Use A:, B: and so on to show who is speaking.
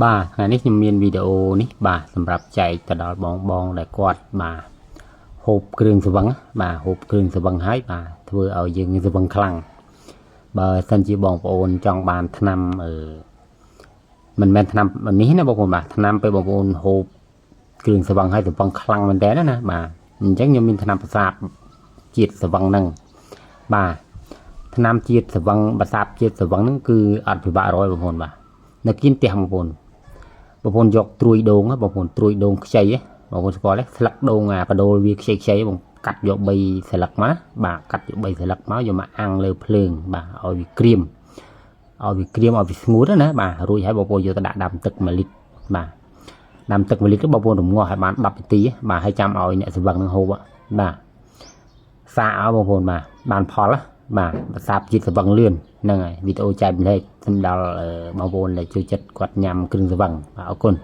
A: bà ngày nayខ្ញុំមានវីដេអូនេះបាទសម្រាប់ចែកទៅដល់បងដែលគាត់បាទហូបគ្រឿងស្វឹងបាទហូបគ្រឿងស្វឹងហើយបាទធ្វើឲ្យយើងស្វឹងខ្លាំងបើសិនជាបងប្អូនចង់បានថ្នាំមិនមែនថ្នាំនេះណាបងប្អូនបាទថ្នាំពេលបងប្អូនហូបគ្រឿងស្វឹងហើយស្វឹងខ្លាំងមែនតើណាបាទអញ្ចឹងខ្ញុំមានថ្នាំប្រសាទជាតិស្វឹងហ្នឹងបាទថ្នាំជាតិស្វឹងប្រសាទជាតិស្វឹងហ្នឹងគឺអត់ពិបាករយបងប្អូនបាទនៅគៀនផ្ទះបងប្អូនយកត្រួយដូងបងប្អូនត្រួយដូងខ្ចីបងប្អូនស្គាល់ទេស្លឹកដូងអាបដូលវាខ្ចីបងកាត់យក3ស្លឹកមកបាទកាត់យក3ស្លឹកមកយកមកអាំងលើភ្លើងបាទឲ្យវាក្រៀមឲ្យវាស្ងួតណាបាទរួចហើយបងប្អូនយកទៅដាក់ដាំទឹក1លីត្របាទដាំទឹក1លីត្របងប្អូនរំងាស់ឲ្យបាន10នាទីបាទហើយចាំឲ្យអ្នកស្វឹងនឹងហូបបាទសាកឲ្យបងប្អូនបាទបានផលបាទប្រសាទជាតិស្វឹងលឿនហ្នឹងហើយវីដេអូចែកលេខសម្រាប់បងប្អូនដែលចូលចិត្តគាត់ញ៉ាំគ្រឿងស្វឹងបាទអរគុណ